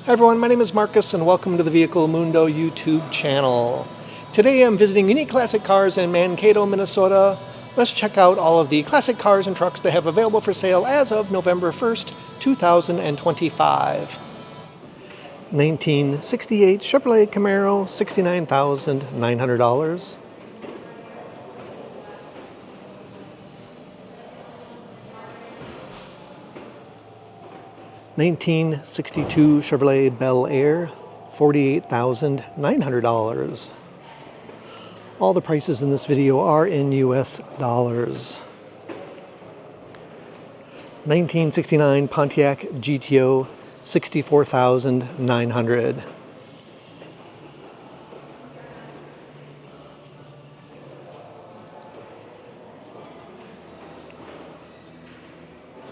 Hi everyone, my name is Marcus and welcome to the Vehicle Mundo YouTube channel. Today I'm visiting Unique Classic Cars in Mankato, Minnesota. Let's check out all of the classic cars and trucks they have available for sale as of November 1st, 2025. 1968 Chevrolet Camaro, $69,900. 1962 Chevrolet Bel Air, $48,900. All the prices in this video are in US dollars. 1969 Pontiac GTO, $64,900.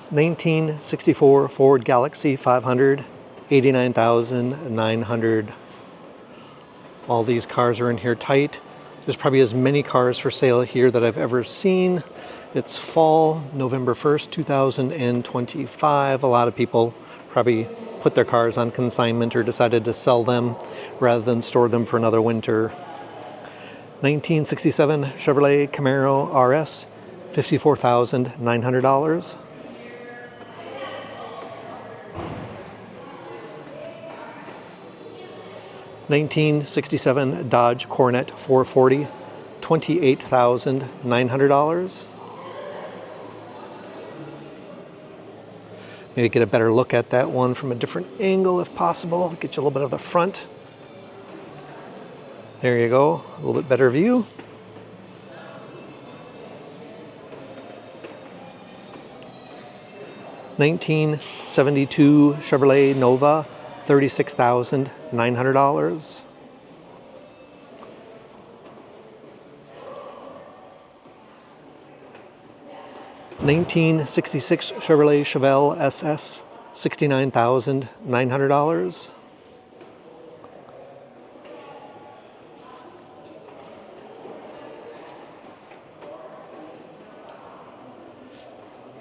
1964 Ford Galaxie 500, $89,900. All these cars are in here tight. There's probably as many cars for sale here that I've ever seen. It's fall, November 1st, 2025. A lot of people probably put their cars on consignment or decided to sell them rather than store them for another winter. 1967 Chevrolet Camaro RS, $54,900. 1967 Dodge Coronet 440, $28,900. Maybe get a better look at that one from a different angle if possible. Get you a little bit of the front. There you go, a little bit better view. (1972) Chevrolet Nova, $36,900. 1966 Chevrolet Chevelle SS, $69,900.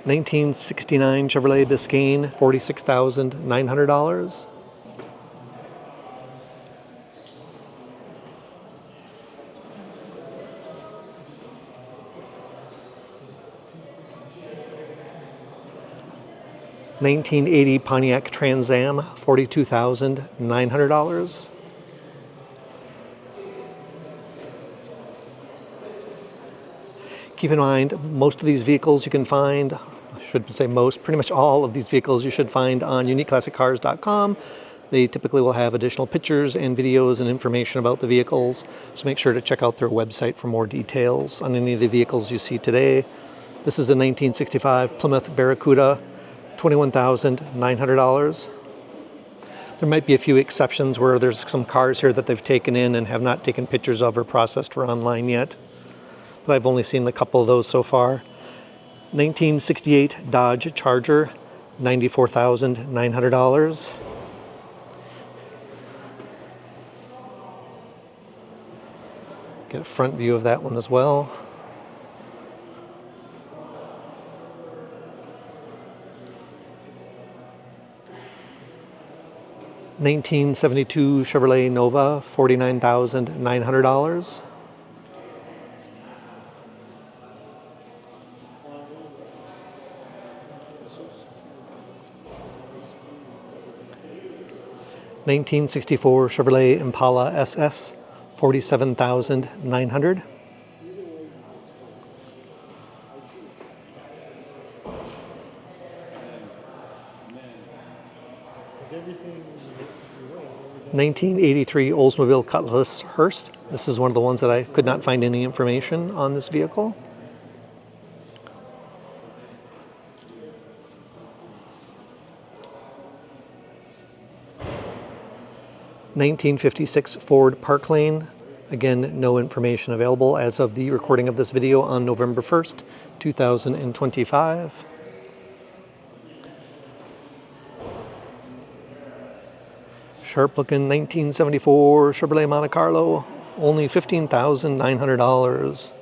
1969 Chevrolet Biscayne, $46,900. 1980 Pontiac Trans Am, $42,900. Keep in mind, most of these vehicles you can find, I shouldn't say most, pretty much all of these vehicles you should find on uniqueclassiccars.com. They typically will have additional pictures and videos and information about the vehicles, so make sure to check out their website for more details on any of the vehicles you see today. This is a 1965 Plymouth Barracuda, $21,900. There might be a few exceptions where there's some cars here that they've taken in and have not taken pictures of or processed for online yet, but I've only seen a couple of those so far. 1968 Dodge Charger, $94,900. Get a front view of that one as well. 1972 Chevrolet Nova, $49,900. 1964 Chevrolet Impala SS, $47,900. 1983 Oldsmobile Cutlass Hearst. This is one of the ones that I could not find any information on this vehicle. (1956) Ford Park Lane. Again, no information available as of the recording of this video on November 1st, 2025. Sharp-looking 1974 Chevrolet Monte Carlo, only $15,900.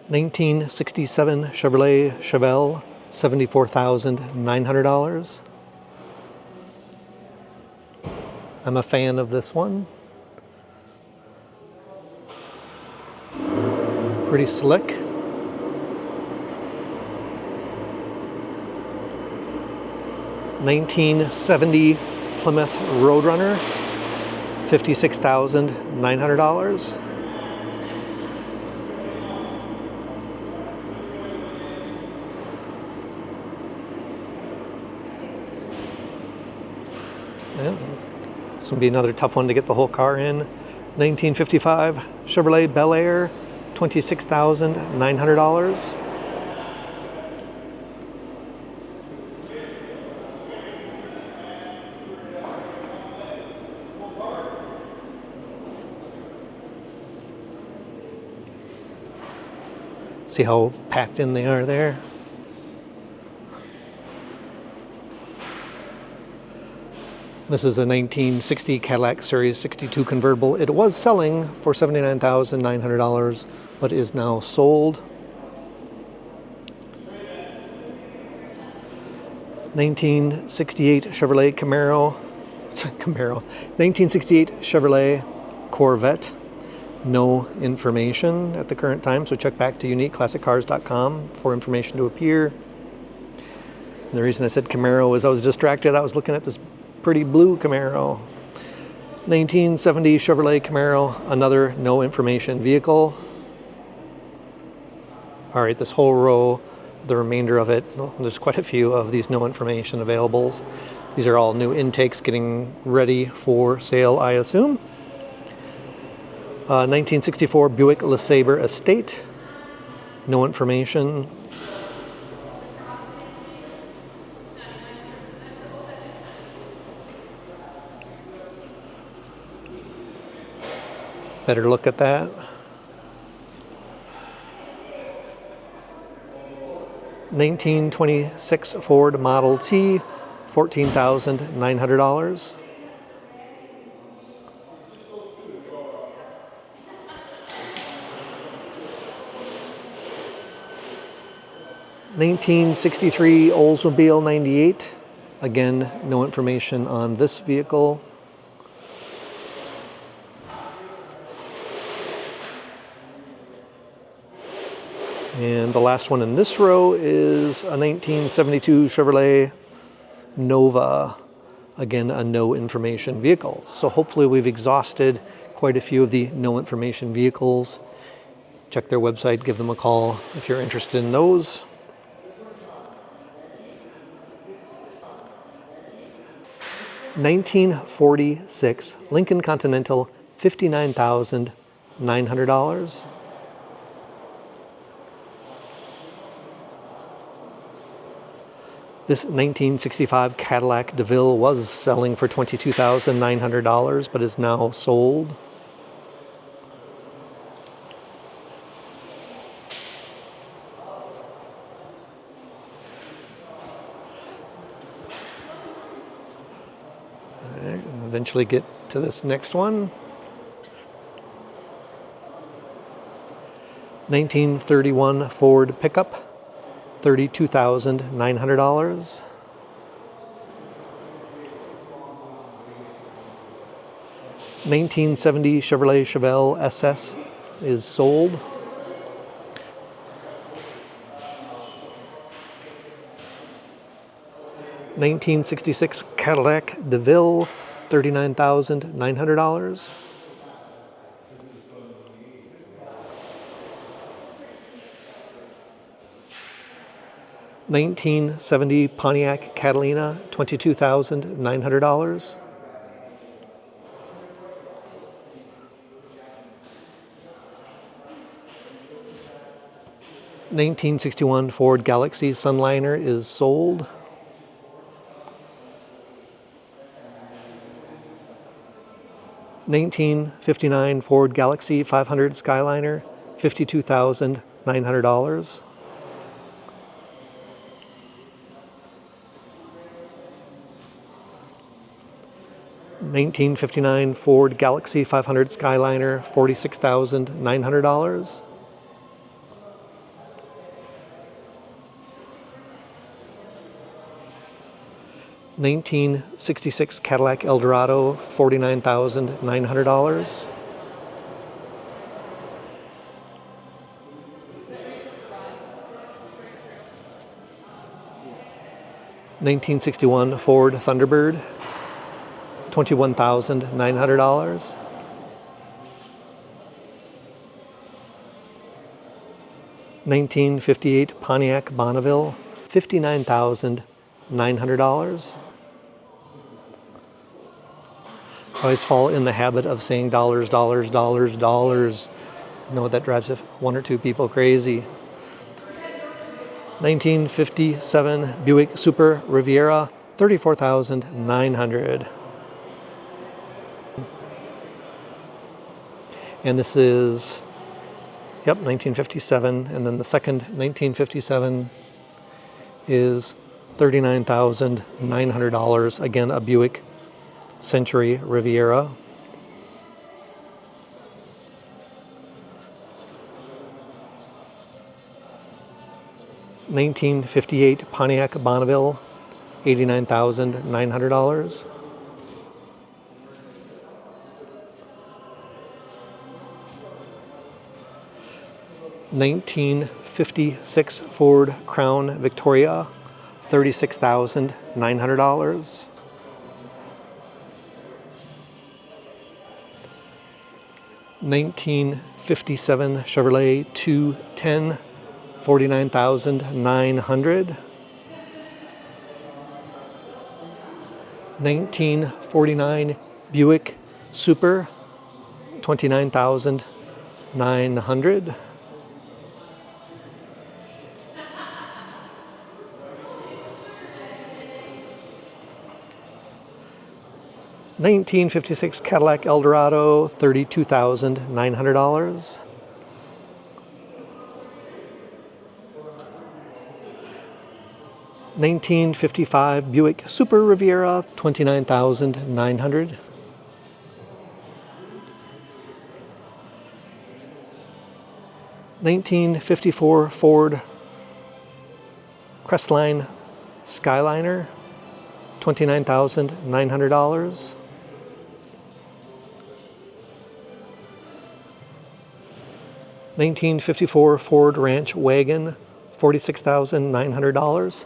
1967 Chevrolet Chevelle, $74,900. I'm a fan of this one. Pretty slick. $1970 Plymouth Roadrunner, $56,900. Yeah. This will be another tough one to get the whole car in. 1955 Chevrolet Bel Air, $26,900. See how packed in they are there. This is a 1960 Cadillac Series 62 convertible. It was selling for $79,900, but is now sold. 1968 Chevrolet Camaro. 1968 Chevrolet Corvette. No information at the current time, so check back to uniqueclassiccars.com for information to appear. And the reason I said Camaro is I was distracted. I was looking at this pretty blue Camaro. 1970 Chevrolet Camaro, another no information vehicle. All right, this whole row, the remainder of it, well, there's quite a few of these no information availables. These are all new intakes getting ready for sale, I assume. 1964 Buick LeSabre Estate, no information. Better look at that. $1926 Ford Model T, $14,900. $1963 Oldsmobile 98. Again, no information on this vehicle. And the last one in this row is a 1972 Chevrolet Nova. Again, a no information vehicle. So hopefully we've exhausted quite a few of the no information vehicles. Check their website, give them a call if you're interested in those. $1946 Lincoln Continental, $59,900. This 1965 Cadillac DeVille was selling for $22,900, but is now sold. Eventually get to this next one. 1931 Ford pickup, $32,900. $1970 Chevrolet Chevelle SS is sold. $1966 Cadillac DeVille, $39,900. $1970 Pontiac Catalina, $22,900. $1961 Ford Galaxie Sunliner is sold. $1959 Ford Galaxie 500 Skyliner, $52,900. $1959 Ford Galaxie 500 Skyliner, $46,900. 1966 Cadillac Eldorado, $49,900. 1961 Ford Thunderbird, $21,900. 1958 Pontiac Bonneville, $59,900. I always fall in the habit of saying dollars, dollars, dollars, dollars. I know that drives one or two people crazy. 1957 Buick Super Riviera, $34,900. And this is, yep, 1957. And then the second 1957 is $39,900. Again, a Buick Century Riviera. $1958 Pontiac Bonneville, $89,900. $1956 Ford Crown Victoria, $36,900. $1957 Chevrolet 210, $49,900. 1949 Buick Super, $29,900. 1956 Cadillac Eldorado, $32,900. 1955 Buick Super Riviera, $29,900. 1954 Ford Crestline Skyliner, $29,900. 1954 Ford Ranch Wagon, $46,900.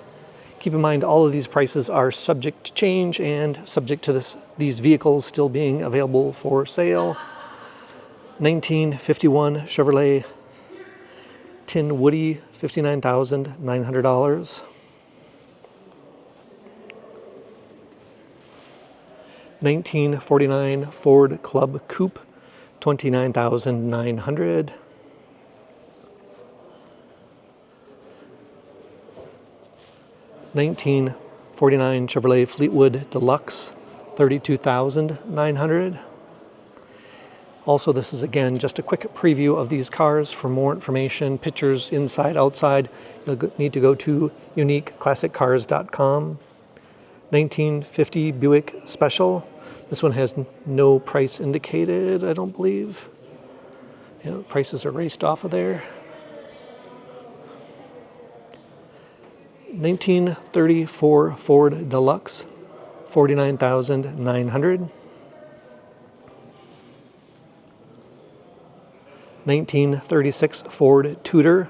Keep in mind, all of these prices are subject to change and subject to these vehicles still being available for sale. 1951 Chevrolet Tin Woody, $59,900. 1949 Ford Club Coupe, $29,900. 1949 Chevrolet Fleetwood Deluxe, $32,900. Also, this is again just a quick preview of these cars. For more information, pictures inside, outside, you'll need to go to uniqueclassiccars.com. 1950 Buick Special. This one has no price indicated, I don't believe. Yeah, the prices are erased off of there. 1934 Ford Deluxe, $49,900. 1936 Ford Tudor,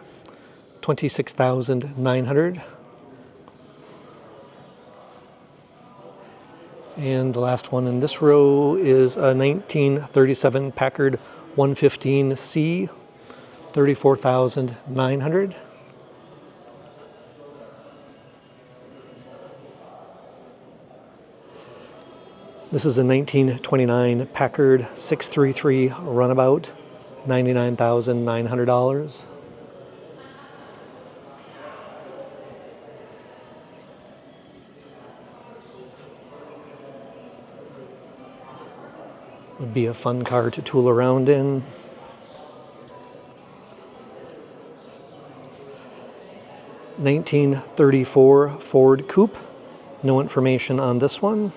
$26,900. And the last one in this row is a 1937 Packard 115C, $34,900. This is a 1929 Packard 633 Runabout, $99,900. Would be a fun car to tool around in. (1934) Ford Coupe. No information on this one.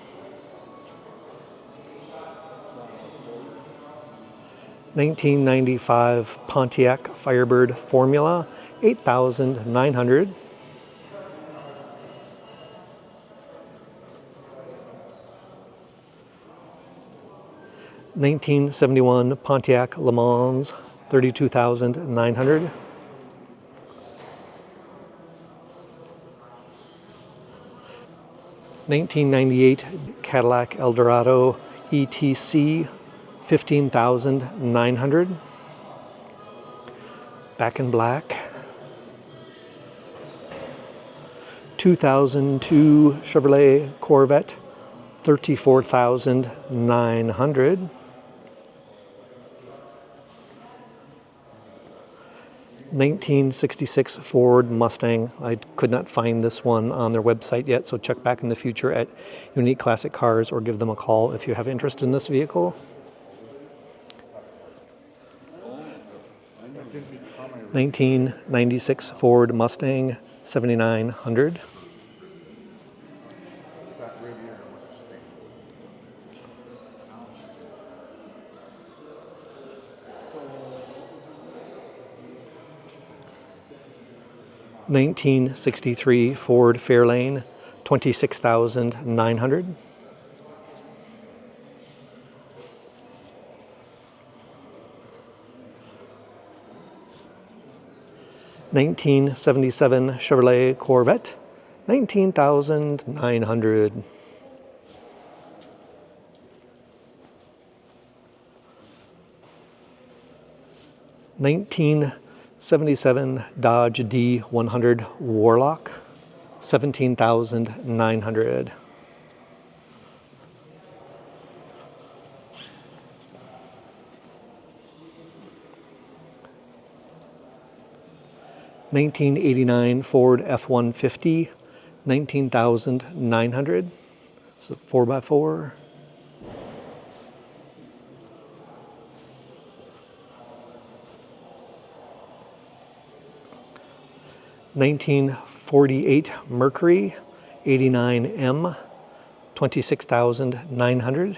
1995 Pontiac Firebird Formula, $8,900. 1971 Pontiac Le Mans, 32,900. 1998 Cadillac Eldorado ETC, 15,900. Back in black. 2002 Chevrolet Corvette, 34,900. 1966 Ford Mustang. I could not find this one on their website yet, so check back in the future at Unique Classic Cars or give them a call if you have interest in this vehicle. 1996 Ford Mustang, 7,900. 1963 Ford Fairlane, 26,900. 1977 Chevrolet Corvette, 19,900. 1977 Dodge D100 Warlock, 17,900. 1989 Ford F-150, 19,900. It's a 4x4. 1948 Mercury 89M, 26,900.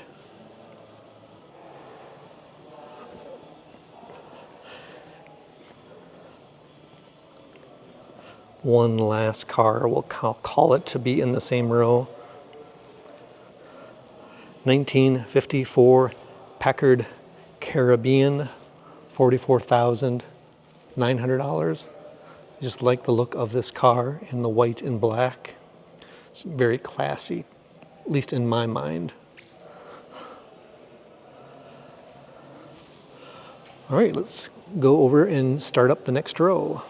One last car, we'll call it to be in the same row. 1954 Packard Caribbean, $44,900. Just like the look of this car in the white and black. It's very classy, at least in my mind. All right, let's go over and start up the next row.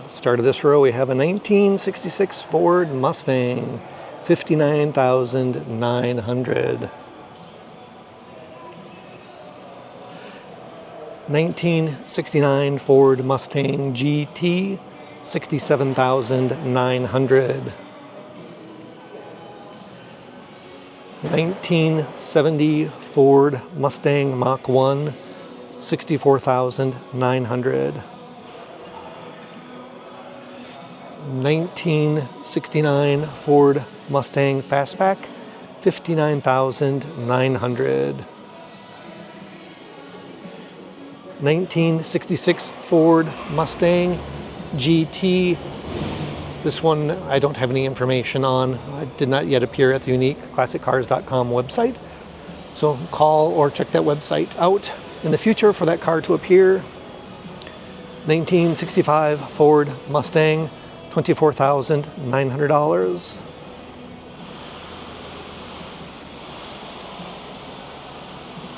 Start of this row, we have a 1966 Ford Mustang, 59,900. 1969 Ford Mustang GT, 67,900. 1970 Ford Mustang Mach 1, 64,900. 1969 Ford Mustang Fastback, 59,900. 1966 Ford Mustang GT. This one I don't have any information on. It did not yet appear at the uniqueclassiccars.com website. So call or check that website out in the future for that car to appear. 1965 Ford Mustang, $24,900.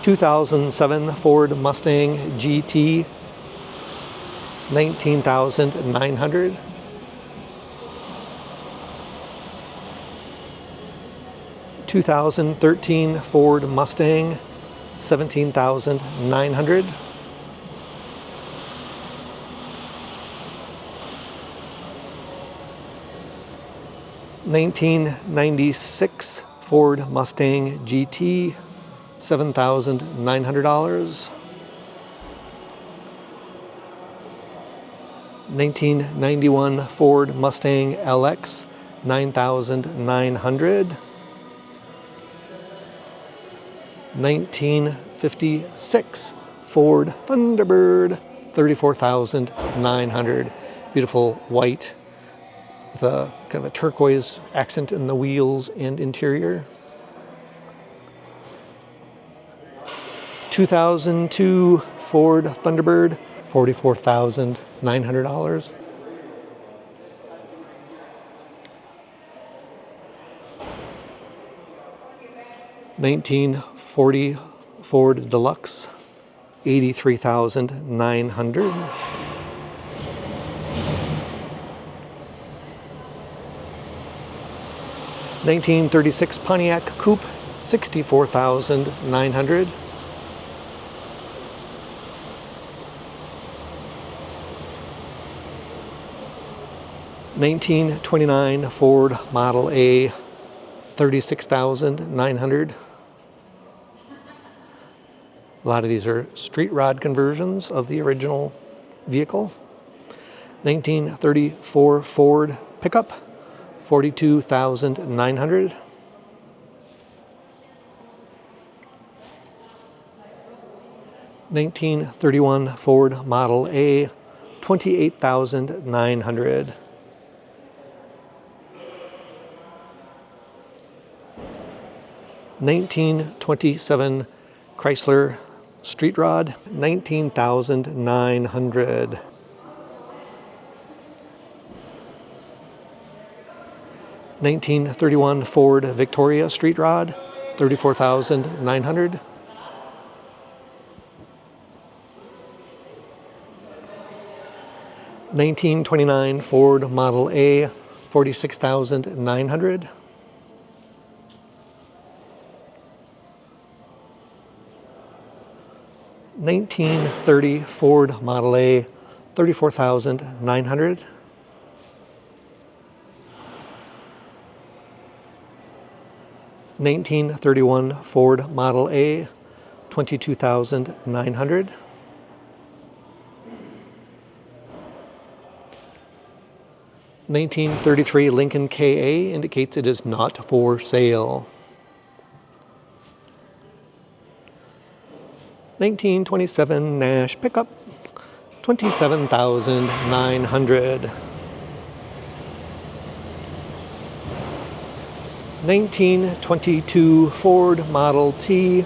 2007 Ford Mustang GT, 19,900. 2013 Ford Mustang, 17,900. 1996 Ford Mustang GT, $7,900. 1991 Ford Mustang LX, 9,900. 1956 Ford Thunderbird, 34,900. Beautiful white with a kind of a turquoise accent in the wheels and interior. 2002 Ford Thunderbird, $44,900. 1940 Ford Deluxe, $83,900. 1936 Pontiac Coupe, $64,900. 1929 Ford Model A, $36,900. A lot of these are street rod conversions of the original vehicle. 1934 Ford pickup, $42,900. 1931 Ford Model A, $28,900. 1927 Chrysler Street Rod, $19,900. 1931 Ford Victoria Street Rod, $34,900. 1929 Ford Model A, $46,900. 1930 Ford Model A, $34,900. 1931 Ford Model A, $22,900. 1933 Lincoln KA indicates it is not for sale. 1927 Nash pickup, $27,900. 1922 Ford Model T,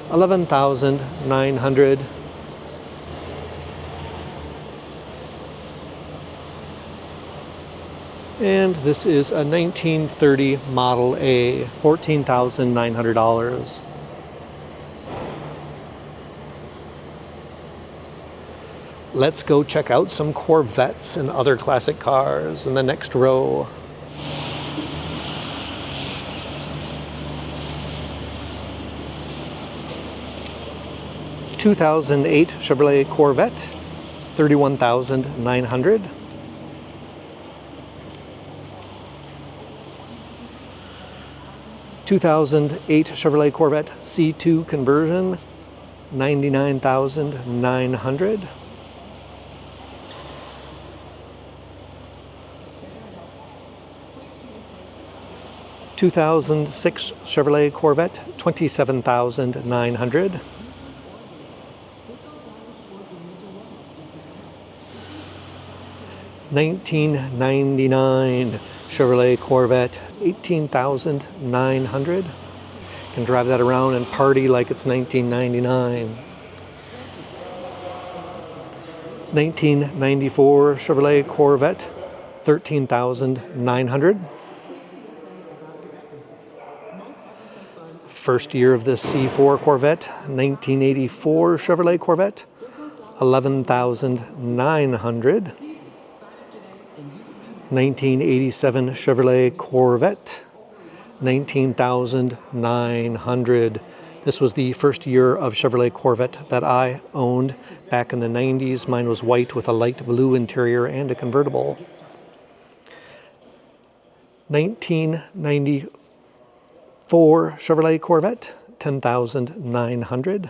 $11,900. 'And this is a 1930 Model A, $14,900. Let's go check out some Corvettes and other classic cars in the next row. (2008) Chevrolet Corvette, $31,900. (2008) Chevrolet Corvette C2 conversion, $99,900. 2006 Chevrolet Corvette, $27,900. 1999 Chevrolet Corvette, $18,900. Can drive that around and party like it's 1999. 1994 Chevrolet Corvette, $13,900. First year of the C4 Corvette, 1984 Chevrolet Corvette, $11,900. 1987 Chevrolet Corvette, $19,900. This was the first year of Chevrolet Corvette that I owned back in the 90s. Mine was white with a light blue interior and a convertible. 1994 Chevrolet Corvette, $10,900.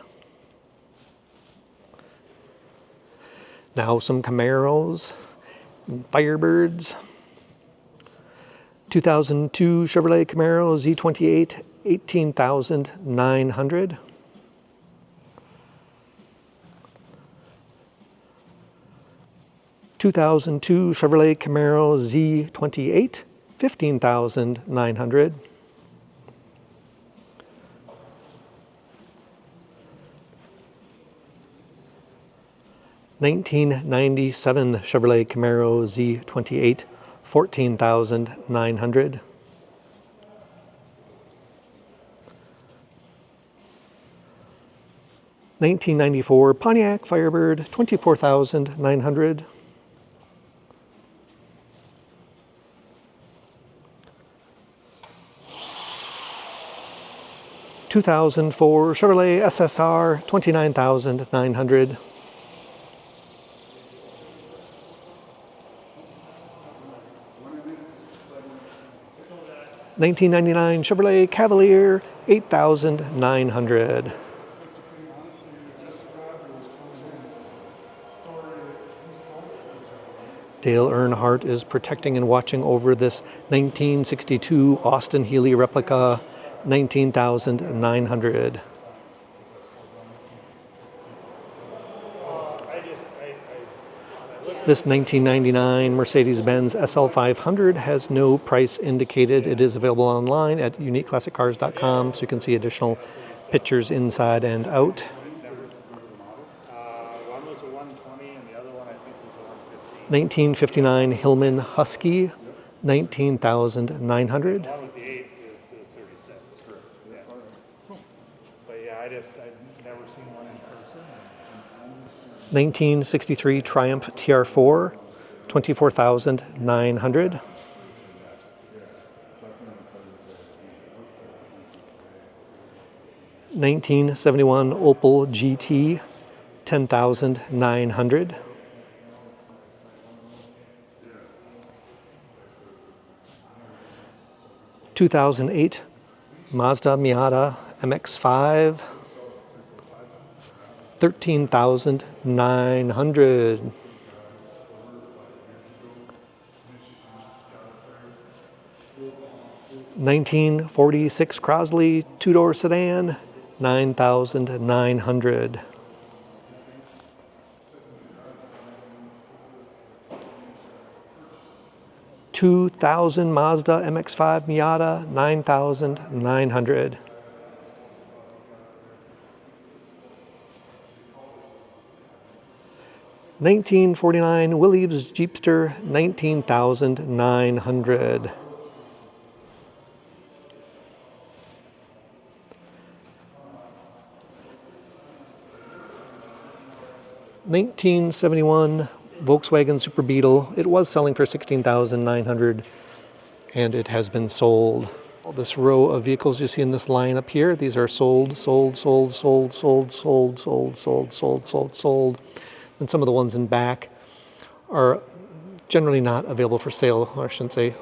Now some Camaros, Firebirds. 2002 Chevrolet Camaro Z28, $18,900. 2002 Chevrolet Camaro Z28, $15,900. 1997 Chevrolet Camaro Z28, 14,900. 1994 Pontiac Firebird, 24,900. 2004 Chevrolet SSR, 29,900. 1999 Chevrolet Cavalier, 8,900. Dale Earnhardt is protecting and watching over this 1962 Austin Healey replica, 19,900. This 1999 Mercedes-Benz SL500 has no price indicated. It is available online at uniqueclassiccars.com, so you can see additional pictures inside and out. One was a 120 and the other one I think was a 150. 1959 Hillman Husky, 19,900. The one with the 8 is the 37. Yeah. But yeah, I've never seen one in person. 1963 Triumph TR4, 24,900. 1971 Opel GT, 10,900. 2008 Mazda Miata MX-5, 13,900. 1946 Crosley two-door sedan, 9,900. 2000 Mazda MX-5 Miata, 9,900. 1949 Williams Jeepster, 19,900. 1971 Volkswagen Super Beetle. It was selling for 16,900 and it has been sold. This row of vehicles you see in this line up here, these are sold. And some of the ones in back are generally not available for sale, or I shouldn't say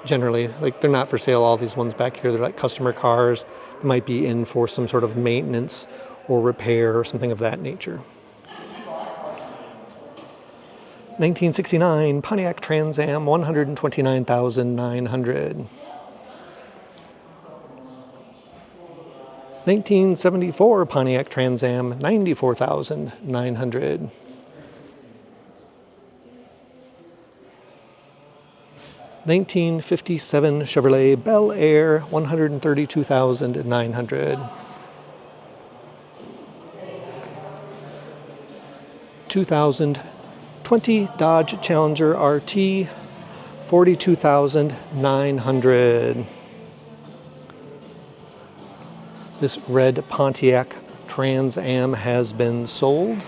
generally, like they're not for sale. All these ones back here, they're like customer cars. They might be in for some sort of maintenance or repair or something of that nature. 1969 Pontiac Trans Am, 129,900. 1974 Pontiac Trans Am, 94,900. 1957 Chevrolet Bel Air, 132,900. 2020 Dodge Challenger RT, 42,900. This red Pontiac Trans Am has been sold.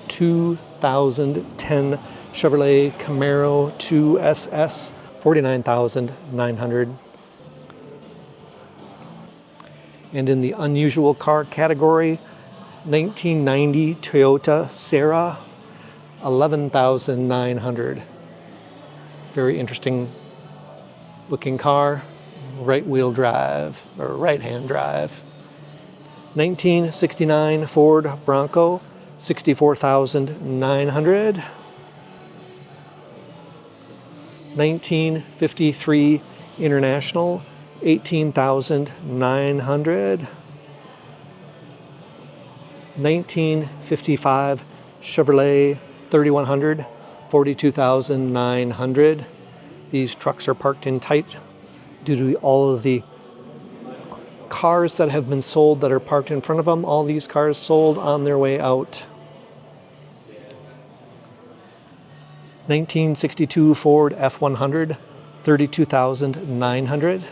2010 Chevrolet Camaro 2SS, 49,900. And in the unusual car category, 1990 Toyota Serra, 11,900. Very interesting looking car, right-wheel drive or right-hand drive. 1969 Ford Bronco, 64,900. 1953 International, 18,900. 1955 Chevrolet 3100, 42,900. These trucks are parked in tight due to all of the cars that have been sold that are parked in front of them. All these cars sold on their way out. 1962 Ford F100, $32,900.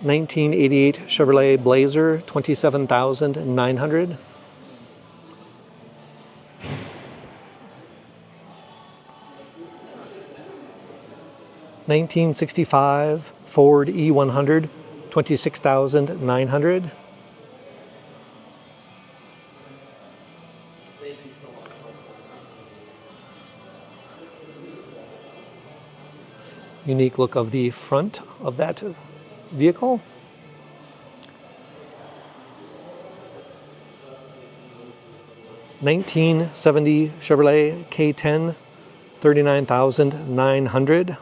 1988 Chevrolet Blazer, $27,900. 1965 Ford E100, $26,900. 'Unique look of the front of that vehicle. 1970 Chevrolet K10, $39,900.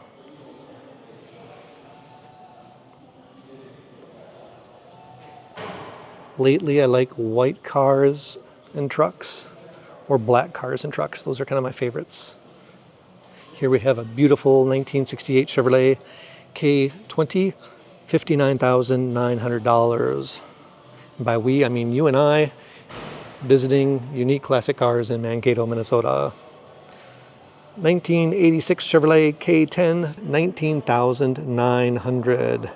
'Lately, I like white cars and trucks, or black cars and trucks. Those are kind of my favorites. Here we have a beautiful 1968 Chevrolet K20, $59,900. By we, I mean you and I, visiting Unique Classic Cars in Mankato, Minnesota. 1986 Chevrolet K10, $19,900.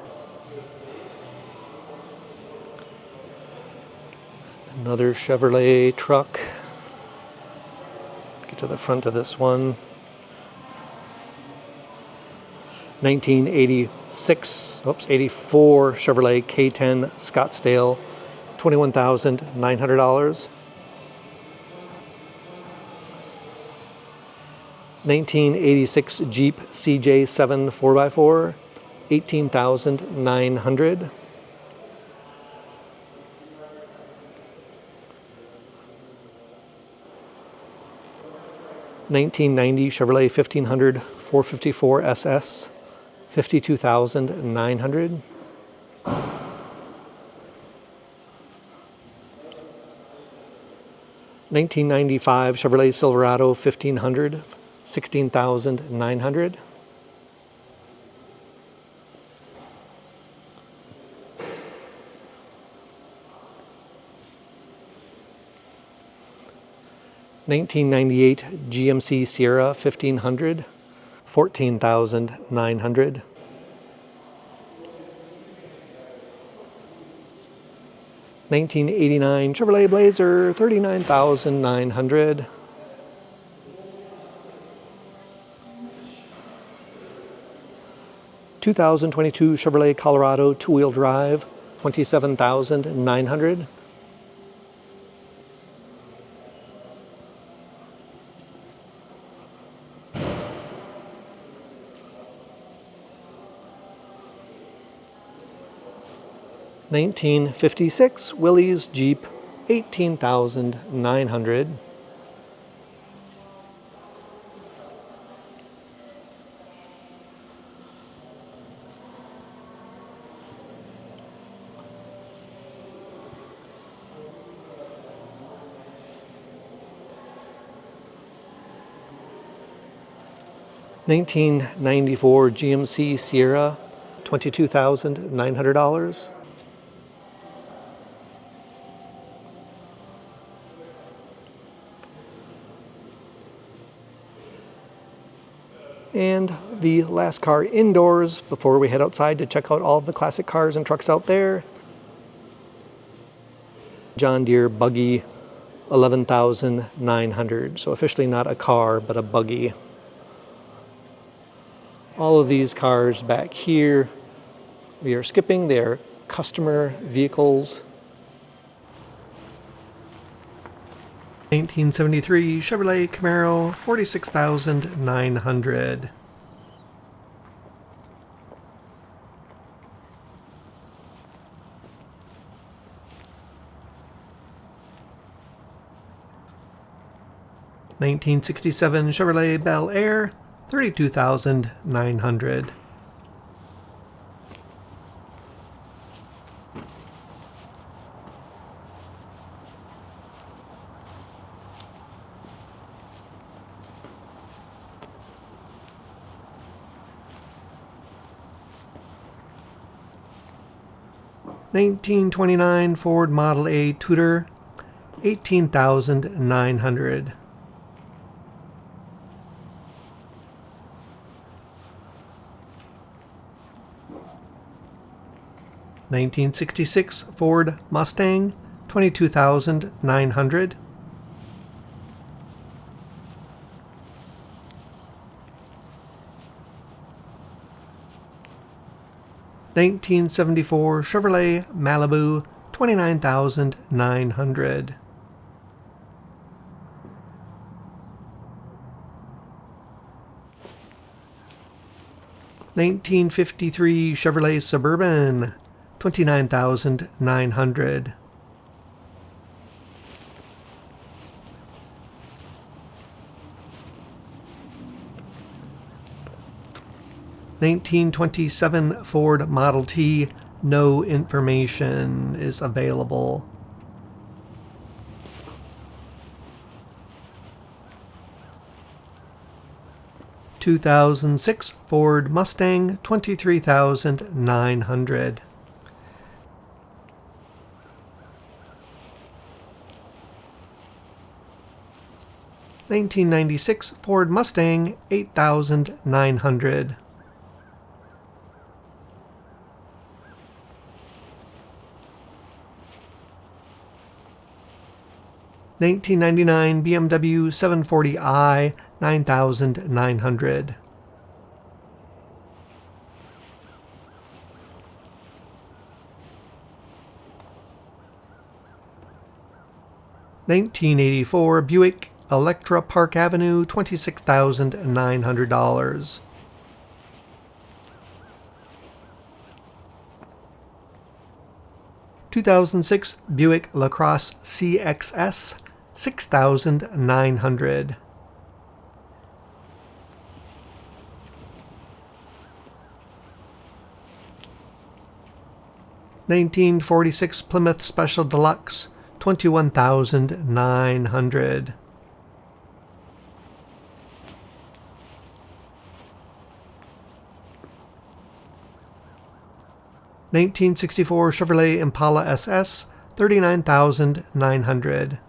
Another Chevrolet truck. Get to the front of this one. 84 Chevrolet K10 Scottsdale, $21,900. 1986 Jeep CJ7 4x4, $18,900. 1990 Chevrolet 1500 454 SS, $52,900. 1995 Chevrolet Silverado 1500, $16,900. 1998 GMC Sierra 1500, $14,900. 1989 Chevrolet Blazer, $39,900. 2022 Chevrolet Colorado two-wheel drive, $27,900. $1956 Willys Jeep, $18,900. $1994 GMC Sierra, $22,900. And the last car indoors before we head outside to check out all of the classic cars and trucks out there. John Deere buggy, $11,900. So officially not a car, but a buggy. All of these cars back here, we are skipping. They are customer vehicles. 1973 Chevrolet Camaro, $46,900. $1967 Chevrolet Bel Air, $32,900. 1929 Ford Model A Tudor, $18,900. 1966 Ford Mustang, $22,900. 1974 Chevrolet Malibu, $29,900. 1953 Chevrolet Suburban, $29,900. 1927 Ford Model T, no information is available. 2006 Ford Mustang, $23,900. 1996 Ford Mustang, $8,900. 1999 BMW 740i, $9,900. 1984 Buick Electra Park Avenue, $26,900. 2006 Buick LaCrosse CXS, $6,900. 1946 Plymouth Special Deluxe, $21,900. 1964 Chevrolet Impala SS, $39,900.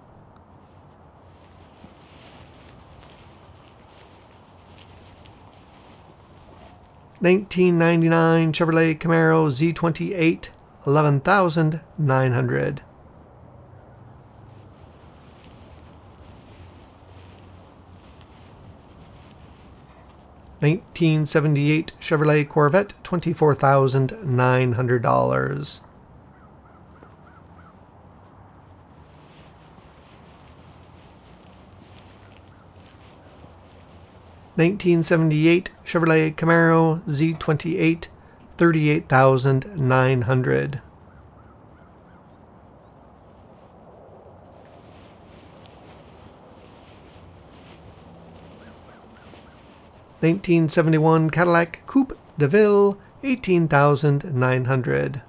1999 Chevrolet Camaro Z28, $11,900. 1978 Chevrolet Corvette, $24,900. 1978 Chevrolet Camaro Z28, $38,900. 1971 Cadillac Coupe de Ville, $18,900.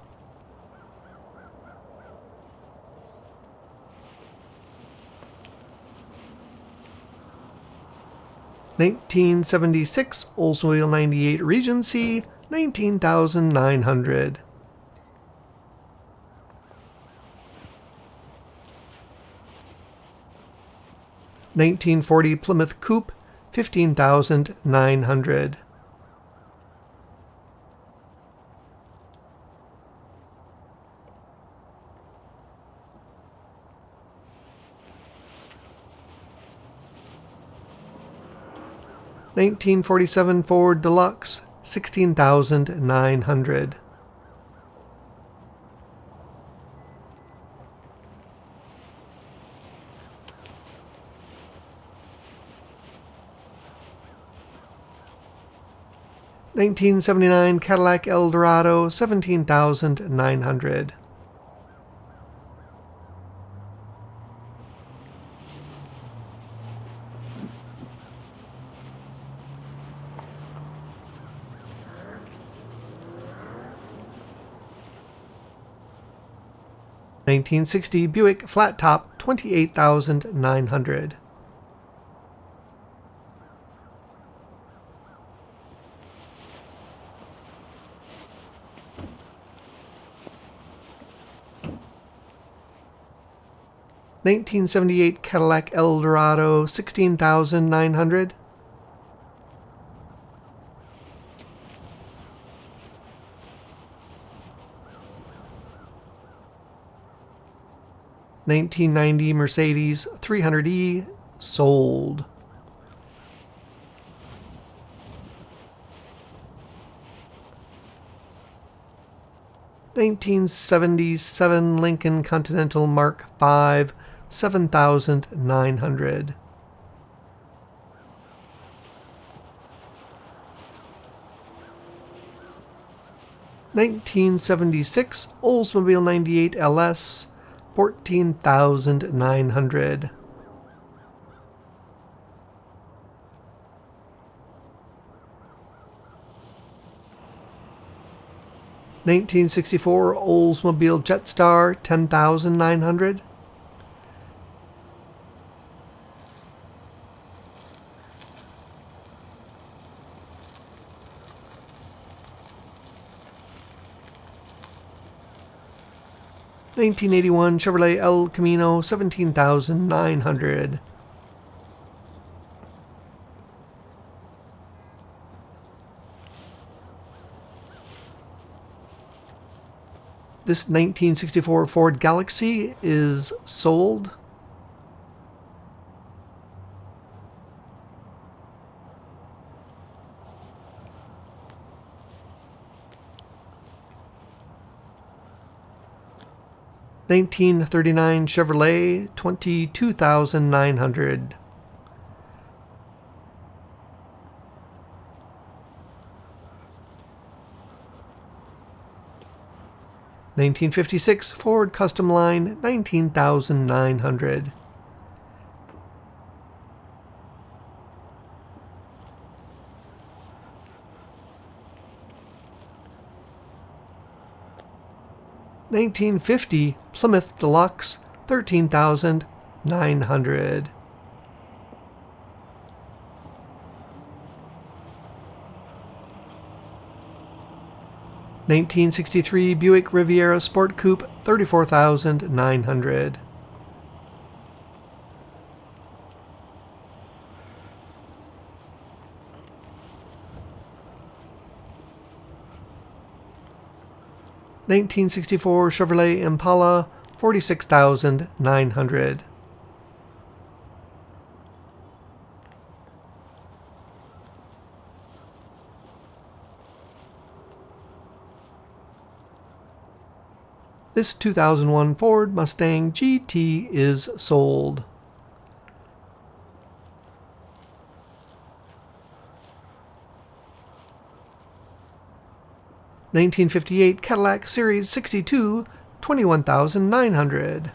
1976 Oldsmobile 98 Regency, $19,900. 1940 Plymouth Coupe, $15,900. 1947 Ford Deluxe, $16,900. 1979 Cadillac Eldorado, $17,900. 1960 Buick Flat Top, $28,900. 1978 Cadillac Eldorado, 16,900. 1990 Mercedes 300E, sold. 1977 Lincoln Continental Mark V, 7,900. 1976 Oldsmobile 98 LS, 14,900. 1964 Oldsmobile Jetstar, 10,900. 1981 Chevrolet El Camino, 17,900. 1964 Ford Galaxie is sold. (1939 Chevrolet, 22,900). 1956 Ford Custom Line, 19,900. 1950 Plymouth Deluxe, 13,900. 1963 Buick Riviera Sport Coupe, 34,900. 1964 Chevrolet Impala, 46,900. 2001 Ford Mustang GT is sold. (1958 Cadillac Series 62, 21,900.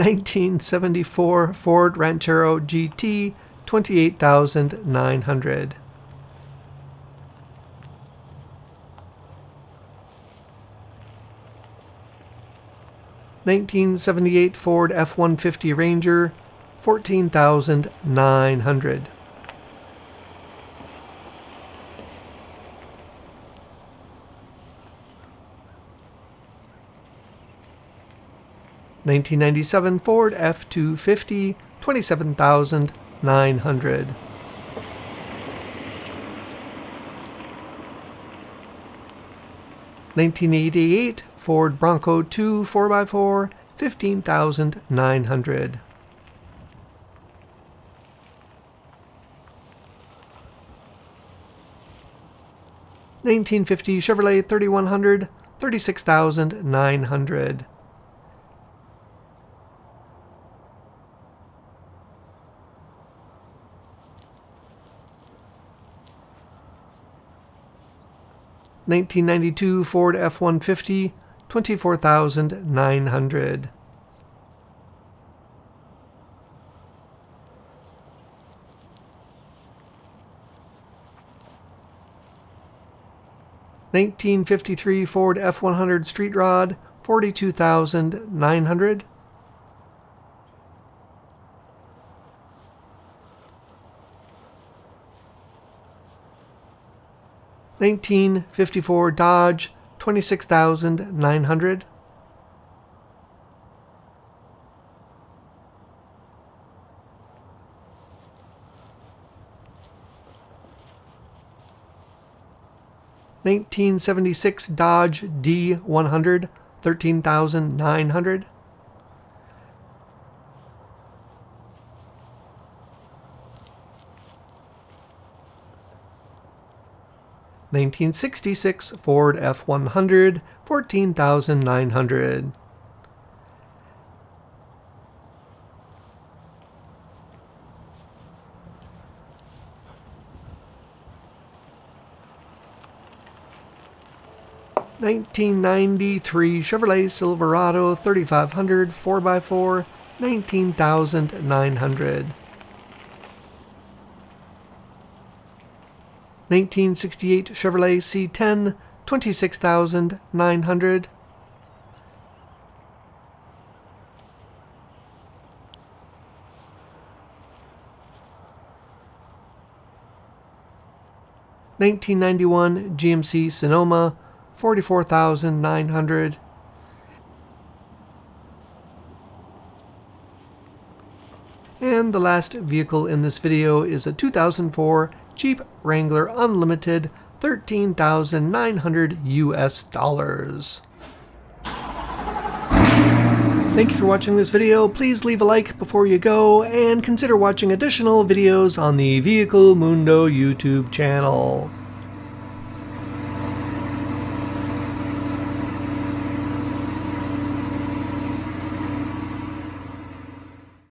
1974 Ford Ranchero GT, 28,900. 1978 Ford F-150 Ranger, 14,900. 1997 Ford F-250, 27,900. 1988 Ford Bronco 2 4x4, 15,900. 1950 Chevrolet 3100, 36,900. 1992 Ford F-150, 24,900. 1953 Ford F-100 Street Rod, $42,900. $1954 Dodge, $26,900. $1976 Dodge D100, $13,900. $1966 Ford F100, $14,900. $1993 Chevrolet Silverado 3500 4x4, $19,900. 1968 Chevrolet C10, $26,900. $1991 GMC Sonoma, $44,900. And the last vehicle in this video is a 2004 Jeep Wrangler Unlimited, $13,900 US dollars. Thank you for watching this video. Please leave a like before you go, and consider watching additional videos on the Vehicle Mundo YouTube channel.